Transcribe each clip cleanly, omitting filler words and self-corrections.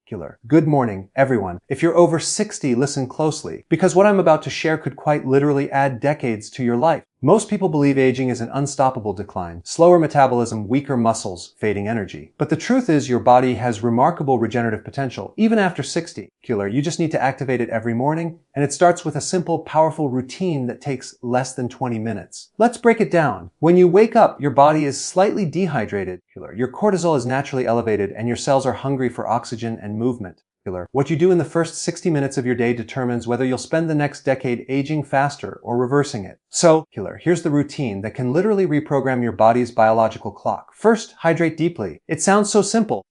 Good morning, everyone. If you're over 60, listen closely, because what I'm about to share could quite literally add decades to your life. Most people believe aging is an unstoppable decline, slower metabolism, weaker muscles, fading energy. But the truth is your body has remarkable regenerative potential, even after 60. You just need to activate it every morning, and it starts with a simple, powerful routine that takes less than 20 minutes. Let's break it down. When you wake up, your body is slightly dehydrated. Your cortisol is naturally elevated, and your cells are hungry for oxygen and movement. What you do in the first 60 minutes of your day determines whether you'll spend the next decade aging faster or reversing it. So, here's the routine that can literally reprogram your body's biological clock. First, hydrate deeply. It sounds so simple,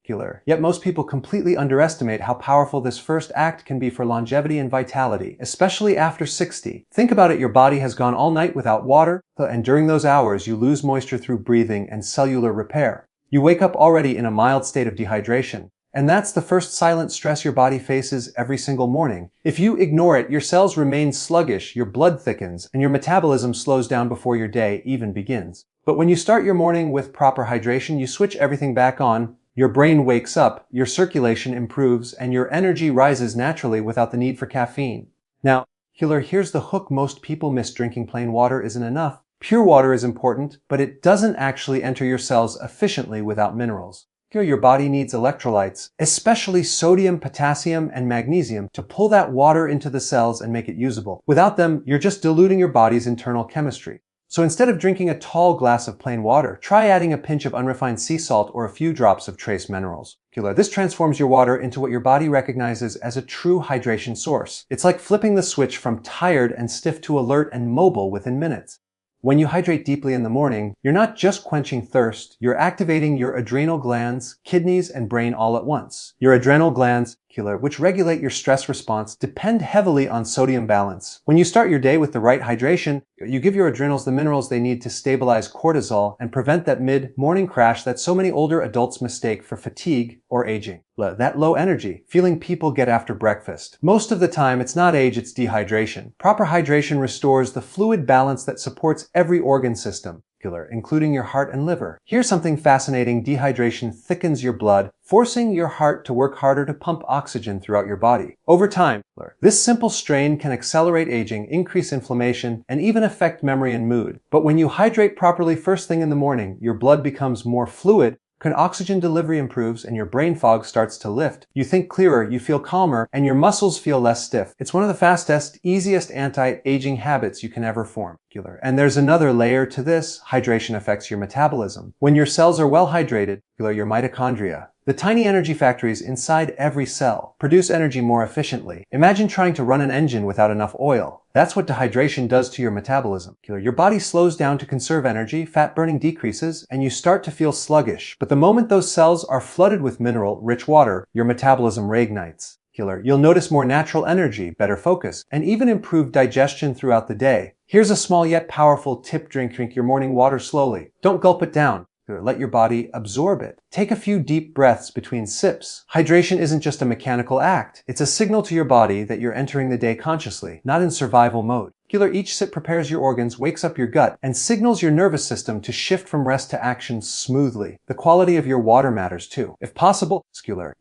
yet most people completely underestimate how powerful this first act can be for longevity and vitality, especially after 60. Think about it, your body has gone all night without water, and during those hours you lose moisture through breathing and cellular repair. You wake up already in a mild state of dehydration. And that's the first silent stress your body faces every single morning. If you ignore it, your cells remain sluggish, your blood thickens, and your metabolism slows down before your day even begins. But when you start your morning with proper hydration, you switch everything back on, your brain wakes up, your circulation improves, and your energy rises naturally without the need for caffeine. Now, here's the hook most people miss: drinking plain water isn't enough. Pure water is important, but it doesn't actually enter your cells efficiently without minerals. Your body needs electrolytes, especially sodium, potassium, and magnesium, to pull that water into the cells and make it usable. Without them, you're just diluting your body's internal chemistry. So instead of drinking a tall glass of plain water, try adding a pinch of unrefined sea salt or a few drops of trace minerals. This transforms your water into what your body recognizes as a true hydration source. It's like flipping the switch from tired and stiff to alert and mobile within minutes. When you hydrate deeply in the morning, you're not just quenching thirst, you're activating your adrenal glands, kidneys, and brain all at once. Your adrenal glands, which regulate your stress response, depend heavily on sodium balance. When you start your day with the right hydration, you give your adrenals the minerals they need to stabilize cortisol and prevent that mid-morning crash that so many older adults mistake for fatigue or aging. That low energy feeling people get after breakfast. Most of the time, it's not age, it's dehydration. Proper hydration restores the fluid balance that supports every organ system, including your heart and liver. Here's something fascinating: dehydration thickens your blood, forcing your heart to work harder to pump oxygen throughout your body. Over time, this simple strain can accelerate aging, increase inflammation, and even affect memory and mood. But when you hydrate properly first thing in the morning, your blood becomes more fluid, oxygen delivery improves, and your brain fog starts to lift. You think clearer, you feel calmer, and your muscles feel less stiff. It's one of the fastest, easiest anti-aging habits you can ever form. And there's another layer to this: hydration affects your metabolism. When your cells are well hydrated, your mitochondria, the tiny energy factories inside every cell, produce energy more efficiently. Imagine trying to run an engine without enough oil. That's what dehydration does to your metabolism. Your body slows down to conserve energy, fat burning decreases, and you start to feel sluggish. But the moment those cells are flooded with mineral-rich water, your metabolism reignites. You'll notice more natural energy, better focus, and even improved digestion throughout the day. Here's a small yet powerful tip: drink your morning water slowly. Don't gulp it down. Let your body absorb it. Take a few deep breaths between sips. Hydration isn't just a mechanical act. It's a signal to your body that you're entering the day consciously, not in survival mode. Each sip prepares your organs, wakes up your gut, and signals your nervous system to shift from rest to action smoothly. The quality of your water matters too. If possible,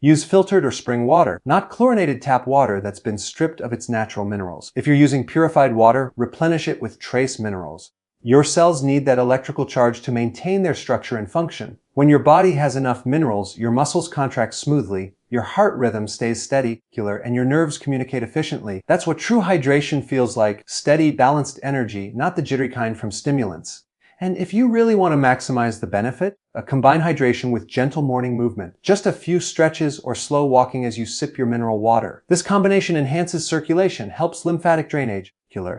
use filtered or spring water, not chlorinated tap water that's been stripped of its natural minerals. If you're using purified water, replenish it with trace minerals. Your cells need that electrical charge to maintain their structure and function. When your body has enough minerals, your muscles contract smoothly, your heart rhythm stays steady, and your nerves communicate efficiently. That's what true hydration feels like: steady, balanced energy, not the jittery kind from stimulants. And if you really want to maximize the benefit, combine hydration with gentle morning movement. Just a few stretches or slow walking as you sip your mineral water. This combination enhances circulation, helps lymphatic drainage,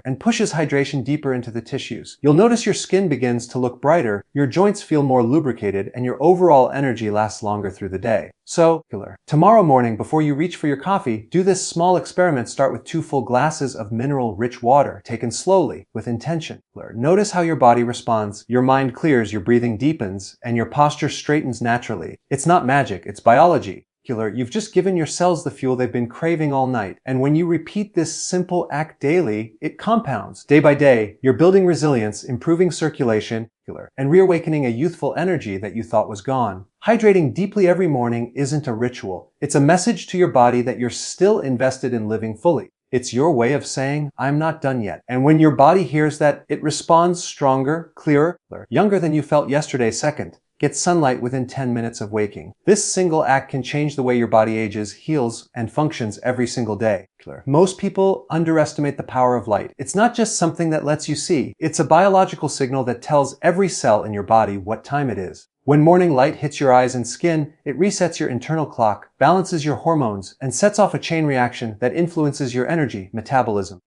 and pushes hydration deeper into the tissues. You'll notice your skin begins to look brighter, your joints feel more lubricated, and your overall energy lasts longer through the day. So, tomorrow morning before you reach for your coffee, do this small experiment. Start with 2 full glasses of mineral-rich water, taken slowly, with intention. Notice how your body responds, your mind clears, your breathing deepens, and your posture straightens naturally. It's not magic, it's biology. You've just given your cells the fuel they've been craving all night. And when you repeat this simple act daily, it compounds. Day by day, you're building resilience, improving circulation, and reawakening a youthful energy that you thought was gone. Hydrating deeply every morning isn't a ritual. It's a message to your body that you're still invested in living fully. It's your way of saying, I'm not done yet. And when your body hears that, it responds stronger, clearer, younger than you felt yesterday. Second, get sunlight within 10 minutes of waking. This single act can change the way your body ages, heals, and functions every single day. Most people underestimate the power of light. It's not just something that lets you see. It's a biological signal that tells every cell in your body what time it is. When morning light hits your eyes and skin, it resets your internal clock, balances your hormones, and sets off a chain reaction that influences your energy, metabolism,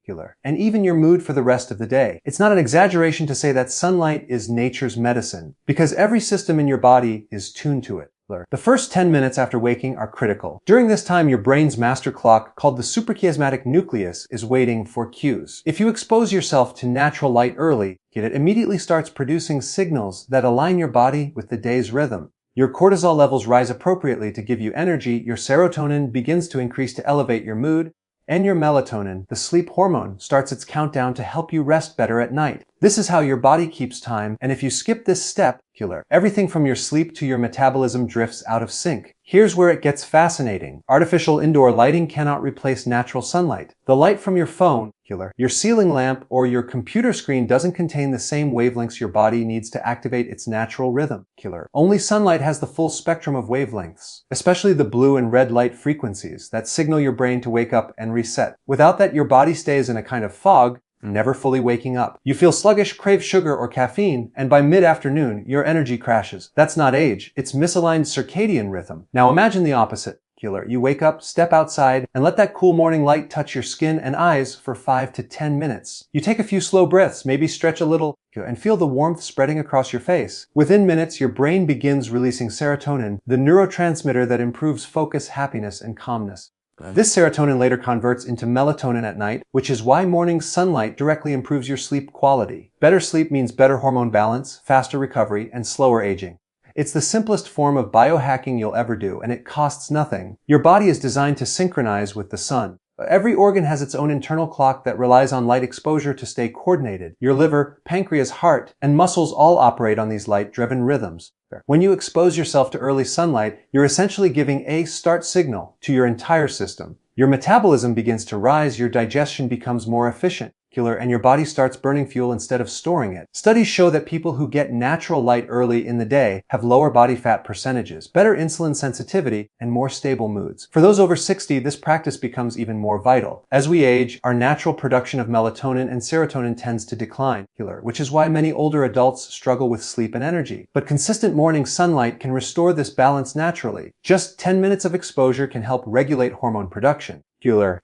and even your mood for the rest of the day. It's not an exaggeration to say that sunlight is nature's medicine, because every system in your body is tuned to it. The first 10 minutes after waking are critical. During this time, your brain's master clock, called the suprachiasmatic nucleus, is waiting for cues. If you expose yourself to natural light early, it immediately starts producing signals that align your body with the day's rhythm. Your cortisol levels rise appropriately to give you energy, your serotonin begins to increase to elevate your mood, and your melatonin, the sleep hormone, starts its countdown to help you rest better at night. This is how your body keeps time, and if you skip this step, everything from your sleep to your metabolism drifts out of sync. Here's where it gets fascinating. Artificial indoor lighting cannot replace natural sunlight. The light from your phone, your ceiling lamp, or your computer screen doesn't contain the same wavelengths your body needs to activate its natural rhythm. Only sunlight has the full spectrum of wavelengths, especially the blue and red light frequencies that signal your brain to wake up and reset. Without that, your body stays in a kind of fog, never fully waking up. You feel sluggish, crave sugar or caffeine, and by mid-afternoon, your energy crashes. That's not age, it's misaligned circadian rhythm. Now imagine the opposite. You wake up, step outside, and let that cool morning light touch your skin and eyes for 5 to 10 minutes. You take a few slow breaths, maybe stretch a little, and feel the warmth spreading across your face. Within minutes, your brain begins releasing serotonin, the neurotransmitter that improves focus, happiness, and calmness. This serotonin later converts into melatonin at night, which is why morning sunlight directly improves your sleep quality. Better sleep means better hormone balance, faster recovery, and slower aging. It's the simplest form of biohacking you'll ever do, and it costs nothing. Your body is designed to synchronize with the sun. Every organ has its own internal clock that relies on light exposure to stay coordinated. Your liver, pancreas, heart, and muscles all operate on these light-driven rhythms. When you expose yourself to early sunlight, you're essentially giving a start signal to your entire system. Your metabolism begins to rise, your digestion becomes more efficient, and your body starts burning fuel instead of storing it. Studies show that people who get natural light early in the day have lower body fat percentages, better insulin sensitivity, and more stable moods. For those over 60, this practice becomes even more vital. As we age, our natural production of melatonin and serotonin tends to decline, which is why many older adults struggle with sleep and energy. But consistent morning sunlight can restore this balance naturally. Just 10 minutes of exposure can help regulate hormone production,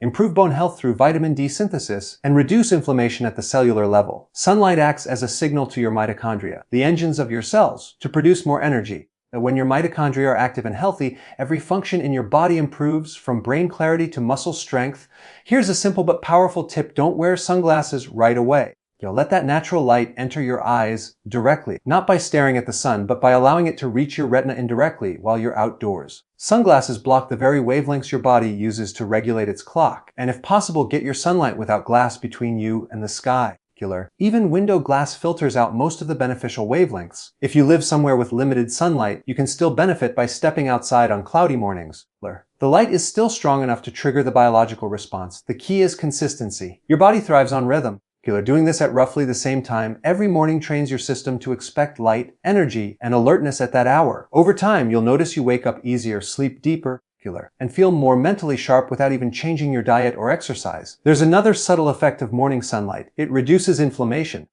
improve bone health through vitamin D synthesis, and reduce inflammation at the cellular level. Sunlight acts as a signal to your mitochondria, the engines of your cells, to produce more energy. When your mitochondria are active and healthy, every function in your body improves, from brain clarity to muscle strength. Here's a simple but powerful tip: don't wear sunglasses right away. Let that natural light enter your eyes directly, not by staring at the sun, but by allowing it to reach your retina indirectly while you're outdoors. Sunglasses block the very wavelengths your body uses to regulate its clock, and if possible, get your sunlight without glass between you and the sky. Even window glass filters out most of the beneficial wavelengths. If you live somewhere with limited sunlight, you can still benefit by stepping outside on cloudy mornings. The light is still strong enough to trigger the biological response. The key is consistency. Your body thrives on rhythm. Doing this at roughly the same time every morning trains your system to expect light, energy, and alertness at that hour. Over time, you'll notice you wake up easier, sleep deeper, and feel more mentally sharp without even changing your diet or exercise. There's another subtle effect of morning sunlight. It reduces inflammation.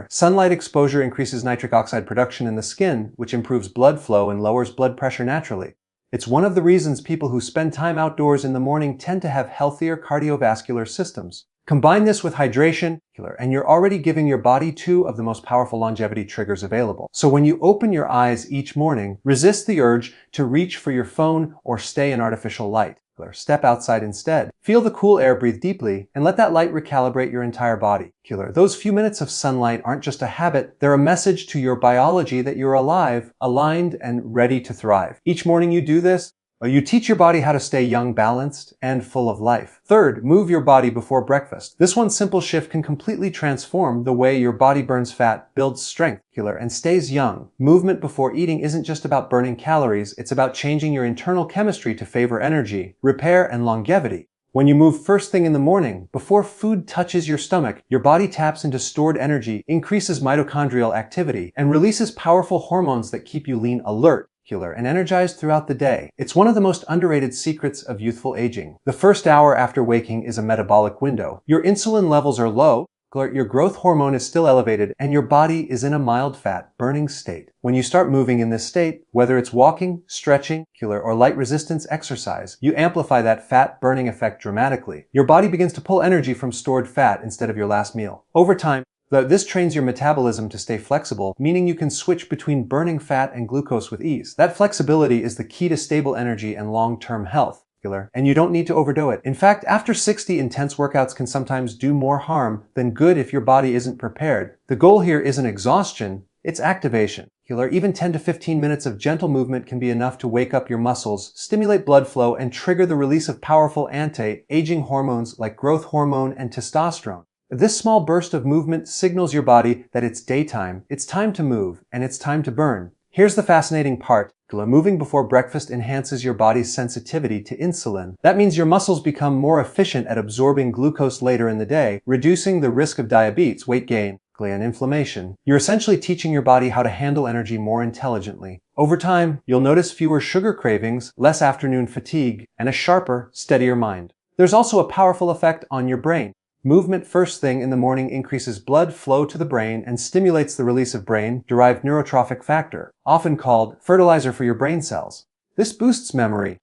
Sunlight exposure increases nitric oxide production in the skin, which improves blood flow and lowers blood pressure naturally. It's one of the reasons people who spend time outdoors in the morning tend to have healthier cardiovascular systems. Combine this with hydration, and you're already giving your body two of the most powerful longevity triggers available. So when you open your eyes each morning, resist the urge to reach for your phone or stay in artificial light. Step outside instead. Feel the cool air, breathe deeply, and let that light recalibrate your entire body. Those few minutes of sunlight aren't just a habit, they're a message to your biology that you're alive, aligned, and ready to thrive. Each morning you do this, You teach your body how to stay young, balanced, and full of life. Third, move your body before breakfast. This one simple shift can completely transform the way your body burns fat, builds strength, and stays young. Movement before eating isn't just about burning calories, it's about changing your internal chemistry to favor energy, repair, and longevity. When you move first thing in the morning, before food touches your stomach, your body taps into stored energy, increases mitochondrial activity, and releases powerful hormones that keep you lean, alert, and energized throughout the day. It's one of the most underrated secrets of youthful aging. The first hour after waking is a metabolic window. Your insulin levels are low, your growth hormone is still elevated, and your body is in a mild fat-burning state. When you start moving in this state, whether it's walking, stretching, or light resistance exercise, you amplify that fat-burning effect dramatically. Your body begins to pull energy from stored fat instead of your last meal. Over time, this trains your metabolism to stay flexible, meaning you can switch between burning fat and glucose with ease. That flexibility is the key to stable energy and long-term health. And you don't need to overdo it. In fact, after 60, intense workouts can sometimes do more harm than good if your body isn't prepared. The goal here isn't exhaustion, it's activation. Even 10 to 15 minutes of gentle movement can be enough to wake up your muscles, stimulate blood flow, and trigger the release of powerful anti-aging hormones like growth hormone and testosterone. This small burst of movement signals your body that it's daytime, it's time to move, and it's time to burn. Here's the fascinating part. Moving before breakfast enhances your body's sensitivity to insulin. That means your muscles become more efficient at absorbing glucose later in the day, reducing the risk of diabetes, weight gain, and inflammation. You're essentially teaching your body how to handle energy more intelligently. Over time, you'll notice fewer sugar cravings, less afternoon fatigue, and a sharper, steadier mind. There's also a powerful effect on your brain. Movement first thing in the morning increases blood flow to the brain and stimulates the release of brain-derived neurotrophic factor, often called fertilizer for your brain cells. This boosts memory,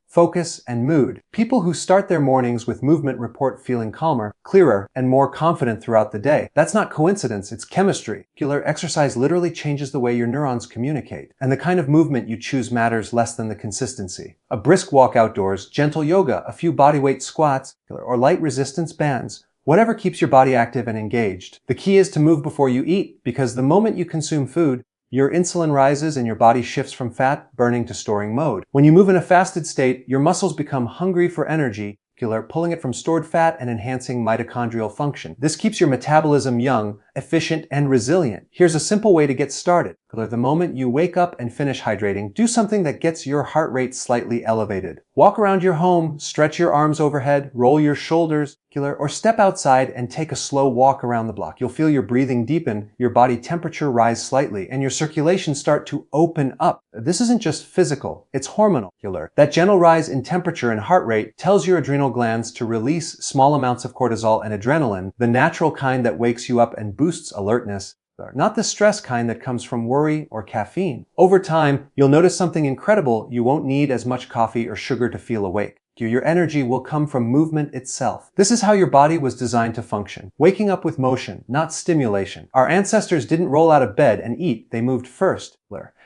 focus, and mood. People who start their mornings with movement report feeling calmer, clearer, and more confident throughout the day. That's not coincidence, it's chemistry. Exercise literally changes the way your neurons communicate, and the kind of movement you choose matters less than the consistency. A brisk walk outdoors, gentle yoga, a few bodyweight squats, or light resistance bands. Whatever keeps your body active and engaged. The key is to move before you eat, because the moment you consume food, your insulin rises and your body shifts from fat burning to storing mode. When you move in a fasted state, your muscles become hungry for energy, pulling it from stored fat and enhancing mitochondrial function. This keeps your metabolism young, efficient, and resilient. Here's a simple way to get started. The moment you wake up and finish hydrating, do something that gets your heart rate slightly elevated. Walk around your home, stretch your arms overhead, roll your shoulders, or step outside and take a slow walk around the block. You'll feel your breathing deepen, your body temperature rise slightly, and your circulation start to open up. This isn't just physical, it's hormonal. That gentle rise in temperature and heart rate tells your adrenal glands to release small amounts of cortisol and adrenaline, the natural kind that wakes you up and boosts alertness, not the stress kind that comes from worry or caffeine. Over time, you'll notice something incredible. You won't need as much coffee or sugar to feel awake. Your energy will come from movement itself. This is how your body was designed to function. Waking up with motion, not stimulation. Our ancestors didn't roll out of bed and eat, they moved first.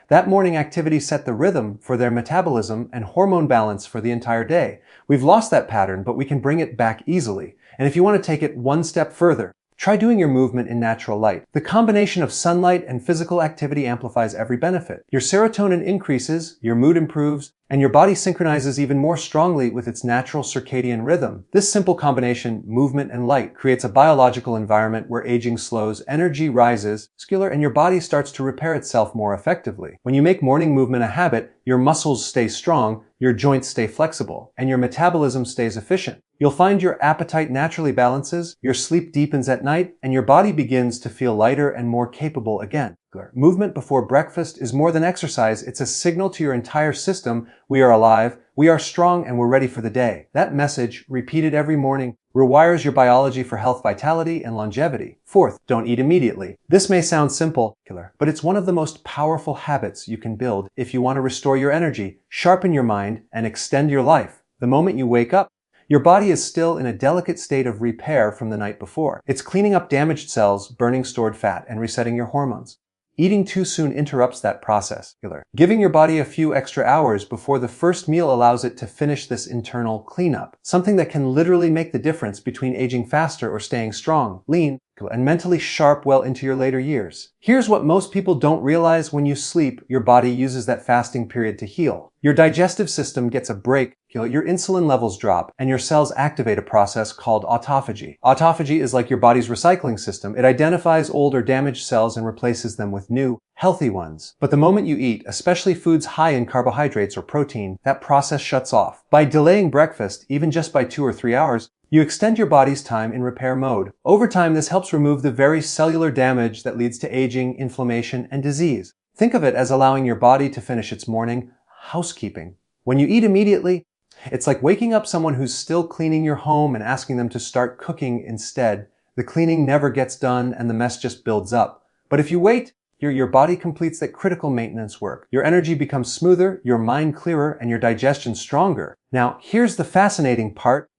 That morning activity set the rhythm for their metabolism and hormone balance for the entire day. We've lost that pattern, but we can bring it back easily. And if you want to take it one step further, try doing your movement in natural light. The combination of sunlight and physical activity amplifies every benefit. Your serotonin increases, your mood improves, and your body synchronizes even more strongly with its natural circadian rhythm. This simple combination, movement and light, creates a biological environment where aging slows, energy rises, and your body starts to repair itself more effectively. When you make morning movement a habit, your muscles stay strong, your joints stay flexible, and your metabolism stays efficient. You'll find your appetite naturally balances, your sleep deepens at night, and your body begins to feel lighter and more capable again. Movement before breakfast is more than exercise. It's a signal to your entire system. We are alive, we are strong, and we're ready for the day. That message, repeated every morning, rewires your biology for health, vitality, and longevity. Fourth, don't eat immediately. This may sound simple, but it's one of the most powerful habits you can build if you want to restore your energy, sharpen your mind, and extend your life. The moment you wake up, your body is still in a delicate state of repair from the night before. It's cleaning up damaged cells, burning stored fat, and resetting your hormones. Eating too soon interrupts that process. Giving your body a few extra hours before the first meal allows it to finish this internal cleanup, something that can literally make the difference between aging faster or staying strong, lean, and mentally sharp well into your later years. Here's what most people don't realize: when you sleep, your body uses that fasting period to heal. Your digestive system gets a break, your insulin levels drop, and your cells activate a process called autophagy. Autophagy is like your body's recycling system. It identifies old or damaged cells and replaces them with new, healthy ones. But the moment you eat, especially foods high in carbohydrates or protein, that process shuts off. By delaying breakfast, even just by 2 or 3 hours, you extend your body's time in repair mode. Over time, this helps remove the very cellular damage that leads to aging, inflammation, and disease. Think of it as allowing your body to finish its morning housekeeping. When you eat immediately, it's like waking up someone who's still cleaning your home and asking them to start cooking instead. The cleaning never gets done and the mess just builds up. But if you wait, your body completes that critical maintenance work. Your energy becomes smoother, your mind clearer, and your digestion stronger. Now, here's the fascinating part.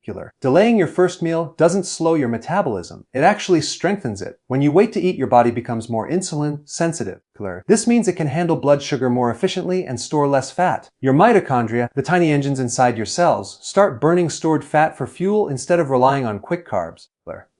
Delaying your first meal doesn't slow your metabolism. It actually strengthens it. When you wait to eat, your body becomes more insulin sensitive. This means it can handle blood sugar more efficiently and store less fat. Your mitochondria, the tiny engines inside your cells, start burning stored fat for fuel instead of relying on quick carbs.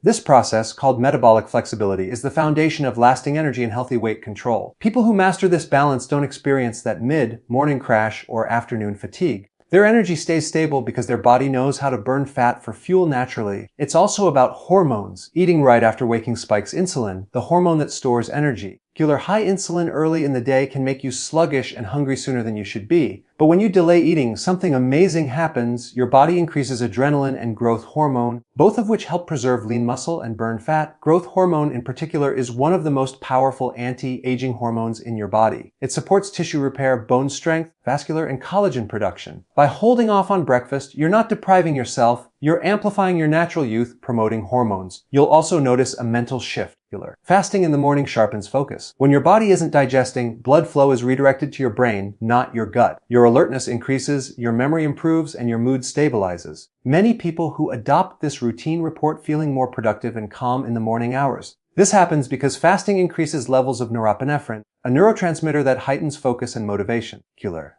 This process, called metabolic flexibility, is the foundation of lasting energy and healthy weight control. People who master this balance don't experience that mid-morning crash or afternoon fatigue. Their energy stays stable because their body knows how to burn fat for fuel naturally. It's also about hormones. Eating right after waking spikes insulin, the hormone that stores energy. High insulin early in the day can make you sluggish and hungry sooner than you should be. But when you delay eating, something amazing happens. Your body increases adrenaline and growth hormone, both of which help preserve lean muscle and burn fat. Growth hormone in particular is one of the most powerful anti-aging hormones in your body. It supports tissue repair, bone strength, vascular, and collagen production. By holding off on breakfast, you're not depriving yourself, you're amplifying your natural youth, promoting hormones. You'll also notice a mental shift. Fasting in the morning sharpens focus. When your body isn't digesting, blood flow is redirected to your brain, not your gut. Your alertness increases, your memory improves, and your mood stabilizes. Many people who adopt this routine report feeling more productive and calm in the morning hours. This happens because fasting increases levels of norepinephrine, a neurotransmitter that heightens focus and motivation.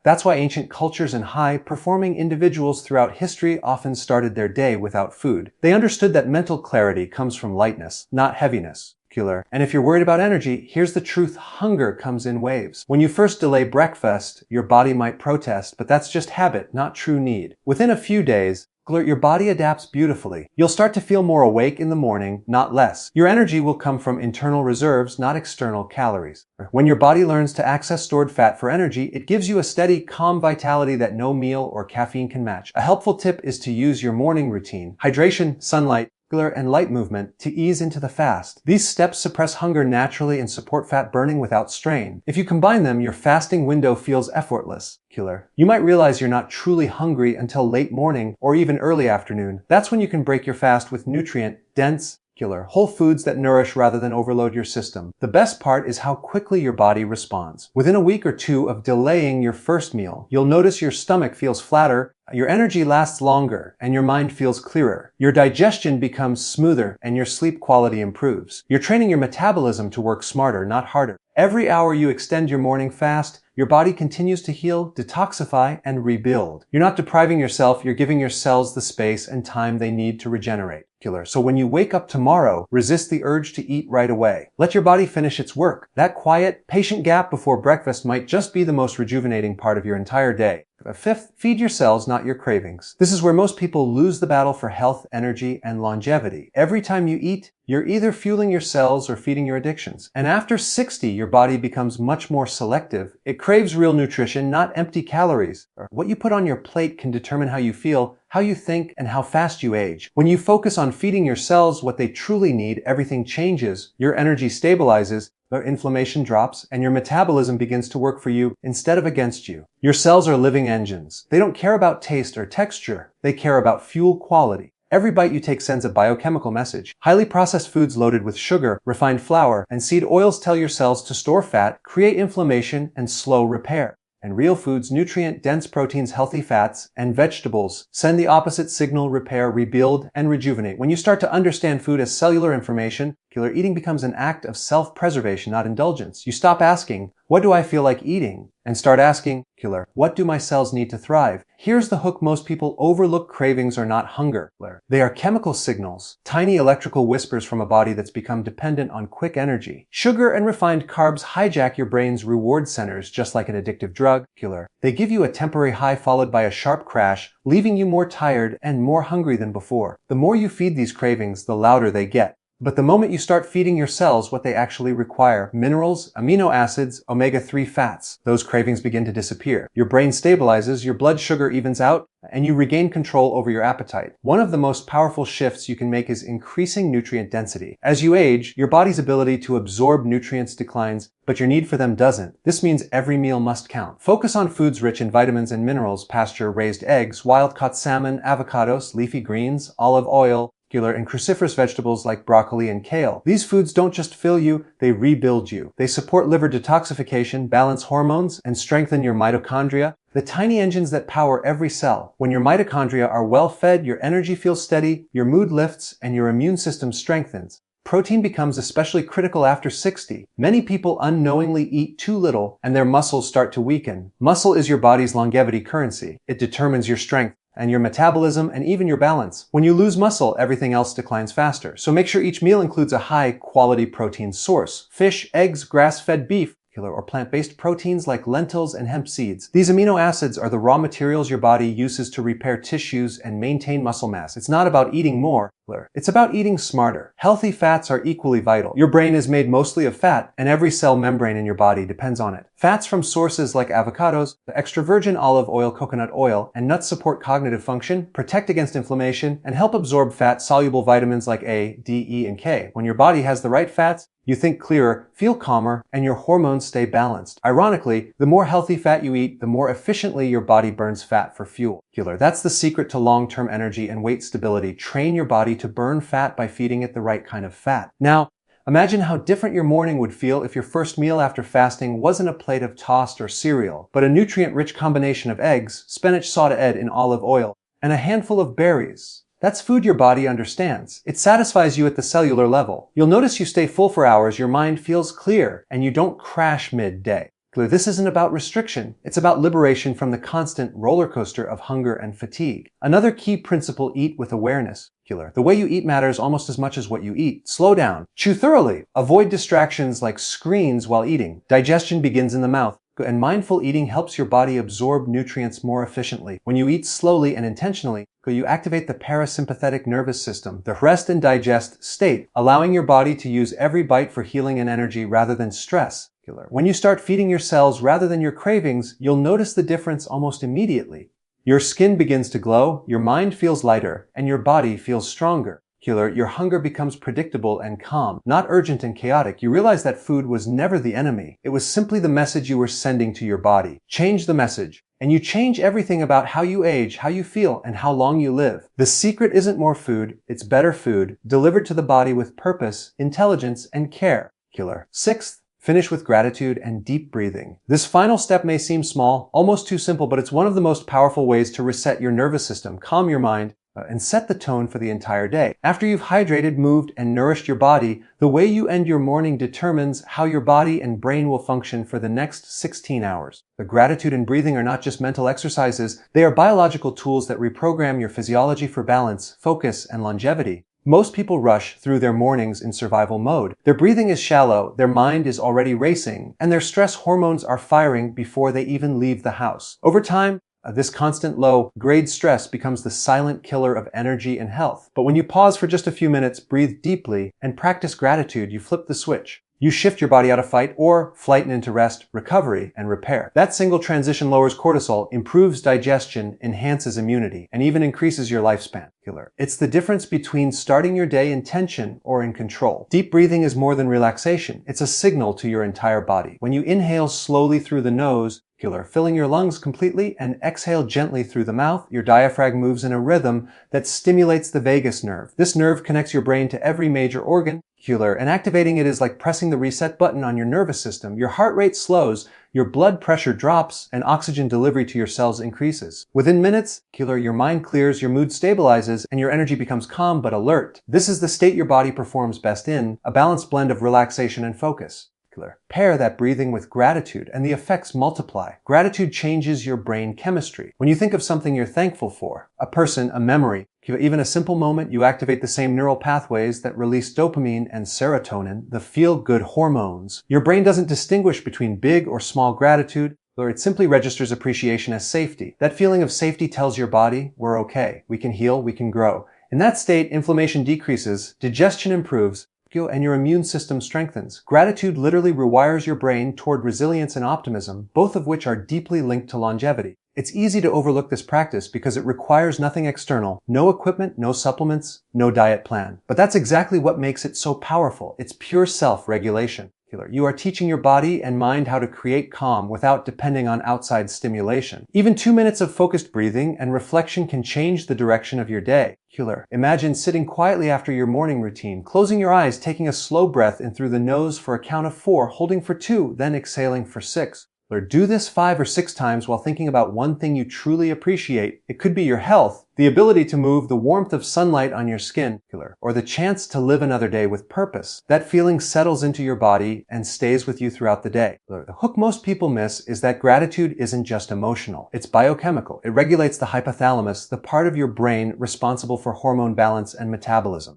That's why ancient cultures and high-performing individuals throughout history often started their day without food. They understood that mental clarity comes from lightness, not heaviness. And if you're worried about energy, here's the truth: hunger comes in waves. When you first delay breakfast, your body might protest, but that's just habit, not true need. Within a few days, your body adapts beautifully. You'll start to feel more awake in the morning, not less. Your energy will come from internal reserves, not external calories. When your body learns to access stored fat for energy, it gives you a steady, calm vitality that no meal or caffeine can match. A helpful tip is to use your morning routine: hydration, sunlight, and light movement to ease into the fast. These steps suppress hunger naturally and support fat burning without strain. If you combine them, your fasting window feels effortless. You might realize you're not truly hungry until late morning or even early afternoon. That's when you can break your fast with nutrient-dense, whole foods that nourish rather than overload your system. The best part is how quickly your body responds. Within a week or two of delaying your first meal, you'll notice your stomach feels flatter, your energy lasts longer, and your mind feels clearer. Your digestion becomes smoother, and your sleep quality improves. You're training your metabolism to work smarter, not harder. Every hour you extend your morning fast, your body continues to heal, detoxify, and rebuild. You're not depriving yourself, you're giving your cells the space and time they need to regenerate. So when you wake up tomorrow, resist the urge to eat right away. Let your body finish its work. That quiet, patient gap before breakfast might just be the most rejuvenating part of your entire day. Fifth, feed your cells, not your cravings. This is where most people lose the battle for health, energy, and longevity. Every time you eat, you're either fueling your cells or feeding your addictions. And after 60, your body becomes much more selective. It craves real nutrition, not empty calories. What you put on your plate can determine how you feel, how you think, and how fast you age. When you focus on feeding your cells what they truly need, everything changes. Your energy stabilizes, their inflammation drops, and your metabolism begins to work for you instead of against you. Your cells are living engines. They don't care about taste or texture. They care about fuel quality. Every bite you take sends a biochemical message. Highly processed foods loaded with sugar, refined flour, and seed oils tell your cells to store fat, create inflammation, and slow repair. And real foods, nutrient-dense proteins, healthy fats, and vegetables send the opposite signal: repair, rebuild, and rejuvenate. When you start to understand food as cellular information, Eating becomes an act of self-preservation, not indulgence. You stop asking, what do I feel like eating? And start asking, what do my cells need to thrive? Here's the hook: most people overlook cravings are not hunger. They are chemical signals, tiny electrical whispers from a body that's become dependent on quick energy. Sugar and refined carbs hijack your brain's reward centers just like an addictive drug. They give you a temporary high followed by a sharp crash, leaving you more tired and more hungry than before. The more you feed these cravings, the louder they get. But the moment you start feeding your cells what they actually require, minerals, amino acids, omega-3 fats, those cravings begin to disappear. Your brain stabilizes, your blood sugar evens out, and you regain control over your appetite. One of the most powerful shifts you can make is increasing nutrient density. As you age, your body's ability to absorb nutrients declines, but your need for them doesn't. This means every meal must count. Focus on foods rich in vitamins and minerals: pasture-raised eggs, wild-caught salmon, avocados, leafy greens, olive oil, and cruciferous vegetables like broccoli and kale. These foods don't just fill you, they rebuild you. They support liver detoxification, balance hormones, and strengthen your mitochondria, the tiny engines that power every cell. When your mitochondria are well fed, your energy feels steady, your mood lifts, and your immune system strengthens. Protein becomes especially critical after 60. Many people unknowingly eat too little, and their muscles start to weaken. Muscle is your body's longevity currency. It determines your strength and your metabolism and even your balance. When you lose muscle, everything else declines faster. So make sure each meal includes a high-quality protein source: fish, eggs, grass-fed beef, or plant-based proteins like lentils and hemp seeds. These amino acids are the raw materials your body uses to repair tissues and maintain muscle mass. It's not about eating more, it's about eating smarter. Healthy fats are equally vital. Your brain is made mostly of fat, and every cell membrane in your body depends on it. Fats from sources like avocados, extra virgin olive oil, coconut oil, and nuts support cognitive function, protect against inflammation, and help absorb fat-soluble vitamins like A, D, E, and K. When your body has the right fats, you think clearer, feel calmer, and your hormones stay balanced. Ironically, the more healthy fat you eat, the more efficiently your body burns fat for fuel. That's the secret to long-term energy and weight stability. Train your body to burn fat by feeding it the right kind of fat. Now, imagine how different your morning would feel if your first meal after fasting wasn't a plate of toast or cereal, but a nutrient-rich combination of eggs, spinach sauteed in olive oil, and a handful of berries. That's food your body understands. It satisfies you at the cellular level. You'll notice you stay full for hours, your mind feels clear, and you don't crash midday. This isn't about restriction. It's about liberation from the constant roller coaster of hunger and fatigue. Another key principle: eat with awareness. The way you eat matters almost as much as what you eat. Slow down. Chew thoroughly. Avoid distractions like screens while eating. Digestion begins in the mouth, and mindful eating helps your body absorb nutrients more efficiently. When you eat slowly and intentionally, you activate the parasympathetic nervous system, the rest and digest state, allowing your body to use every bite for healing and energy rather than stress. When you start feeding your cells rather than your cravings, you'll notice the difference almost immediately. Your skin begins to glow, your mind feels lighter, and your body feels stronger. Your hunger becomes predictable and calm, not urgent and chaotic. You realize that food was never the enemy. It was simply the message you were sending to your body. Change the message, and you change everything about how you age, how you feel, and how long you live. The secret isn't more food, it's better food, delivered to the body with purpose, intelligence, and care. Sixth, finish with gratitude and deep breathing. This final step may seem small, almost too simple, but it's one of the most powerful ways to reset your nervous system, calm your mind, and set the tone for the entire day. After you've hydrated, moved, and nourished your body, the way you end your morning determines how your body and brain will function for the next 16 hours. The gratitude and breathing are not just mental exercises, they are biological tools that reprogram your physiology for balance, focus, and longevity. Most people rush through their mornings in survival mode. Their breathing is shallow, their mind is already racing, and their stress hormones are firing before they even leave the house. Over time, this constant low-grade stress becomes the silent killer of energy and health. But when you pause for just a few minutes, breathe deeply, and practice gratitude, you flip the switch. You shift your body out of fight or flight and into rest, recovery, and repair. That single transition lowers cortisol, improves digestion, enhances immunity, and even increases your lifespan. It's the difference between starting your day in tension or in control. Deep breathing is more than relaxation. It's a signal to your entire body. When you inhale slowly through the nose, filling your lungs completely, and exhale gently through the mouth. Your diaphragm moves in a rhythm that stimulates the vagus nerve. This nerve connects your brain to every major organ, and activating it is like pressing the reset button on your nervous system. Your heart rate slows, your blood pressure drops, and oxygen delivery to your cells increases. Within minutes, your mind clears, your mood stabilizes, and your energy becomes calm but alert. This is the state your body performs best in, a balanced blend of relaxation and focus. Pair that breathing with gratitude and the effects multiply. Gratitude changes your brain chemistry. When you think of something you're thankful for, a person, a memory, even a simple moment, you activate the same neural pathways that release dopamine and serotonin, the feel-good hormones. Your brain doesn't distinguish between big or small gratitude, or it simply registers appreciation as safety. That feeling of safety tells your body, we're okay, we can heal, we can grow. In that state, inflammation decreases, digestion improves, and your immune system strengthens. Gratitude literally rewires your brain toward resilience and optimism, both of which are deeply linked to longevity. It's easy to overlook this practice because it requires nothing external, no equipment, no supplements, no diet plan. But that's exactly what makes it so powerful. It's pure self-regulation. You are teaching your body and mind how to create calm without depending on outside stimulation. Even 2 minutes of focused breathing and reflection can change the direction of your day. Imagine sitting quietly after your morning routine, closing your eyes, taking a slow breath in through the nose for a count of 4, holding for 2, then exhaling for 6. Do this 5 or 6 times while thinking about one thing you truly appreciate. It could be your health, the ability to move, the warmth of sunlight on your skin, or the chance to live another day with purpose. That feeling settles into your body and stays with you throughout the day. The hook most people miss is that gratitude isn't just emotional. It's biochemical. It regulates the hypothalamus, the part of your brain responsible for hormone balance and metabolism.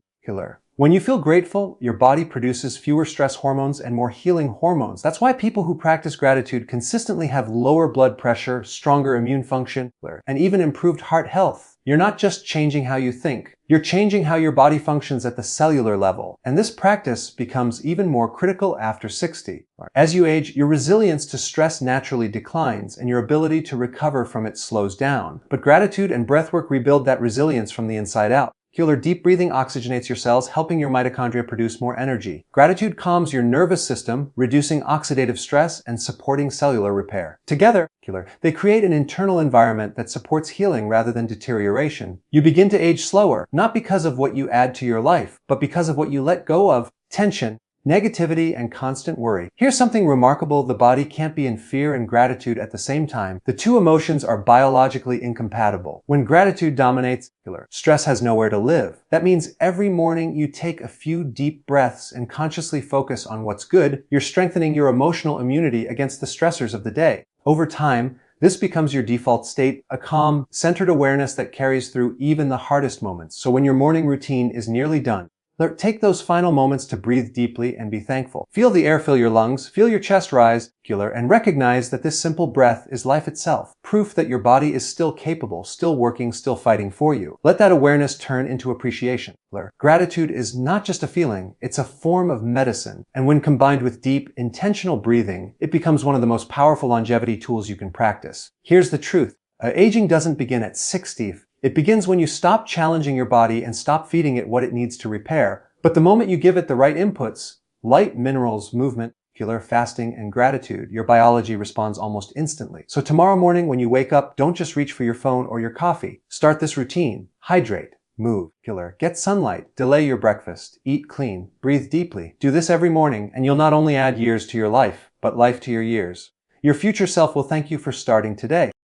When you feel grateful, your body produces fewer stress hormones and more healing hormones. That's why people who practice gratitude consistently have lower blood pressure, stronger immune function, and even improved heart health. You're not just changing how you think. You're changing how your body functions at the cellular level. And this practice becomes even more critical after 60. As you age, your resilience to stress naturally declines and your ability to recover from it slows down. But gratitude and breathwork rebuild that resilience from the inside out. Deep breathing oxygenates your cells, helping your mitochondria produce more energy. Gratitude calms your nervous system, reducing oxidative stress and supporting cellular repair. Together, they create an internal environment that supports healing rather than deterioration. You begin to age slower, not because of what you add to your life, but because of what you let go of: tension, negativity, and constant worry. Here's something remarkable: the body can't be in fear and gratitude at the same time. The two emotions are biologically incompatible. When gratitude dominates, stress has nowhere to live. That means every morning you take a few deep breaths and consciously focus on what's good. You're strengthening your emotional immunity against the stressors of the day. Over time, this becomes your default state, a calm, centered awareness that carries through even the hardest moments. So when your morning routine is nearly done, take those final moments to breathe deeply and be thankful. Feel the air fill your lungs, feel your chest rise, and recognize that this simple breath is life itself, proof that your body is still capable, still working, still fighting for you. Let that awareness turn into appreciation. Gratitude is not just a feeling, it's a form of medicine. And when combined with deep, intentional breathing, it becomes one of the most powerful longevity tools you can practice. Here's the truth. Aging doesn't begin at 60. It begins when you stop challenging your body and stop feeding it what it needs to repair. But the moment you give it the right inputs, light, minerals, movement, fasting, and gratitude, your biology responds almost instantly. So tomorrow morning when you wake up, don't just reach for your phone or your coffee. Start this routine. Hydrate, move, get sunlight, delay your breakfast, eat clean, breathe deeply. Do this every morning and you'll not only add years to your life, but life to your years. Your future self will thank you for starting today.